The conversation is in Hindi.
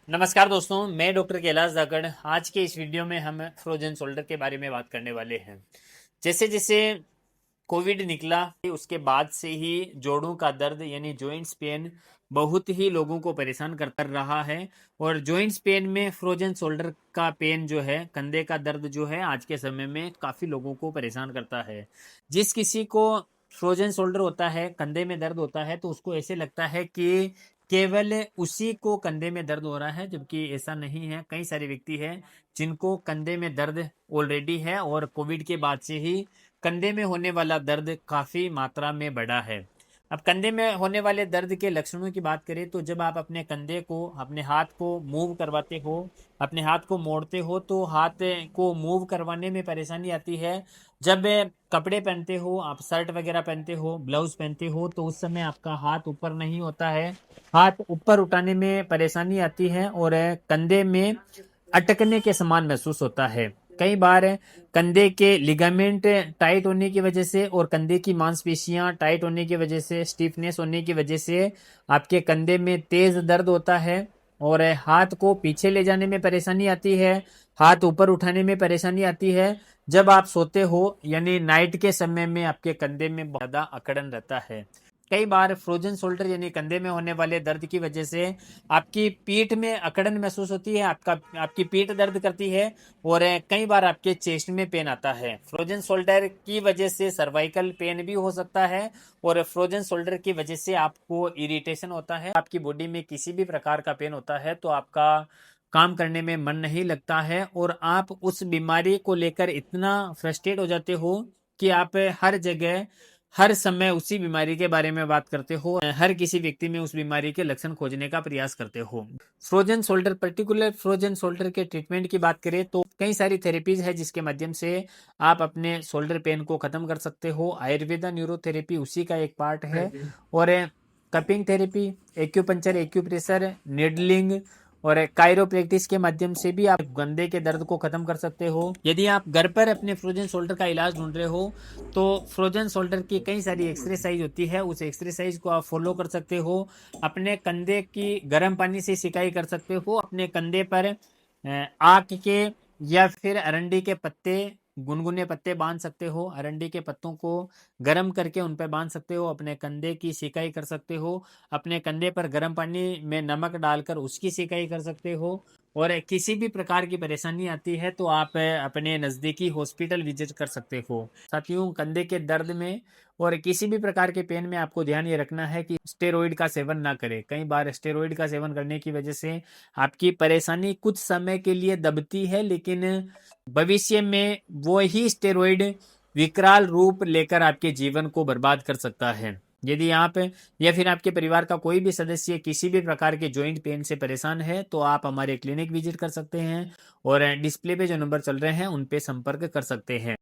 नमस्कार दोस्तों, मैं डॉक्टर कैलाश धाकड़। आज के इस वीडियो में हम फ्रोजन शोल्डर के बारे में बात करने वाले हैं। जैसे जैसे कोविड निकला उसके बाद से ही जोड़ों का दर्द यानी जॉइंट्स पेन बहुत ही लोगों को परेशान करता रहा है। और जॉइंट्स पेन में फ्रोजन शोल्डर का पेन जो है, कंधे का दर्द जो है, आज के समय में काफ़ी लोगों को परेशान करता है। जिस किसी को फ्रोजन शोल्डर होता है, कंधे में दर्द होता है, तो उसको ऐसे लगता है कि केवल उसी को कंधे में दर्द हो रहा है, जबकि ऐसा नहीं है। कई सारे व्यक्ति हैं जिनको कंधे में दर्द ऑलरेडी है और कोविड के बाद से ही कंधे में होने वाला दर्द काफ़ी मात्रा में बढ़ा है। अब कंधे में होने वाले दर्द के लक्षणों की बात करें तो जब आप अपने कंधे को, अपने हाथ को मूव करवाते हो, अपने हाथ को मोड़ते हो, तो हाथ को मूव करवाने में परेशानी आती है। जब कपड़े पहनते हो, आप शर्ट वगैरह पहनते हो, ब्लाउज पहनते हो, तो उस समय आपका हाथ ऊपर नहीं होता है। हाथ ऊपर उठाने में परेशानी आती है और कंधे में अटकने के समान महसूस होता है। कई बार कंधे के लिगामेंट टाइट होने की वजह से और कंधे की मांसपेशियां टाइट होने की वजह से, स्टिफनेस होने की वजह से आपके कंधे में तेज दर्द होता है और हाथ को पीछे ले जाने में परेशानी आती है, हाथ ऊपर उठाने में परेशानी आती है। जब आप सोते हो यानी नाइट के समय में आपके कंधे में बहुत ज़्यादा अकड़न रहता है। कई बार फ्रोजन शोल्डर यानी कंधे में होने वाले दर्द की वजह से आपकी पीठ में अकड़न महसूस होती है, आपकी पीठ दर्द करती है और कई बार आपके चेस्ट में पेन आता है। फ्रोजन शोल्डर की वजह से सर्वाइकल पेन भी हो सकता है और फ्रोजन शोल्डर की वजह से आपको इरिटेशन होता है। आपकी बॉडी में किसी भी प्रकार का पेन होता है तो आपका काम करने में मन नहीं लगता है और आप उस बीमारी को लेकर इतना फ्रस्ट्रेट हो जाते हो कि आप हर जगह, हर समय उसी बीमारी के बारे में बात करते हो, हर किसी व्यक्ति में उस बीमारी के लक्षण खोजने का प्रयास करते हो। Frozen shoulder, particular frozen shoulder के ट्रीटमेंट की बात करें तो कई सारी थेरेपीज है जिसके माध्यम से आप अपने शोल्डर पेन को खत्म कर सकते हो। आयुर्वेदा न्यूरोथेरेपी उसी का एक पार्ट है और cupping therapy, acupuncture, acupressure, needling और कायरोप्रैक्टिस के माध्यम से भी आप गंदे के दर्द को खत्म कर सकते हो। यदि आप घर पर अपने फ्रोजन शोल्डर का इलाज ढूंढ रहे हो तो फ्रोजन शोल्डर की कई सारी एक्सरसाइज होती है, उस एक्सरसाइज को आप फॉलो कर सकते हो। अपने कंधे की गर्म पानी से सिकाई कर सकते हो। अपने कंधे पर आक के या फिर अरंडी के पत्ते, गुनगुने पत्ते बांध सकते हो। अरंडी के पत्तों को गर्म करके उन पर बांध सकते हो, अपने कंधे की सिकाई कर सकते हो। अपने कंधे पर गर्म पानी में नमक डालकर उसकी सिकाई कर सकते हो। और किसी भी प्रकार की परेशानी आती है तो आप अपने नज़दीकी हॉस्पिटल विजिट कर सकते हो। साथियों, कंधे के दर्द में और किसी भी प्रकार के पेन में आपको ध्यान ये रखना है कि स्टेरॉइड का सेवन ना करें। कई बार स्टेरॉइड का सेवन करने की वजह से आपकी परेशानी कुछ समय के लिए दबती है, लेकिन भविष्य में वो ही स्टेरॉइड विकराल रूप लेकर आपके जीवन को बर्बाद कर सकता है। यदि आप या फिर आपके परिवार का कोई भी सदस्य किसी भी प्रकार के जॉइंट पेन से परेशान है तो आप हमारे क्लिनिक विजिट कर सकते हैं और डिस्प्ले पे जो नंबर चल रहे हैं उन पे संपर्क कर सकते हैं।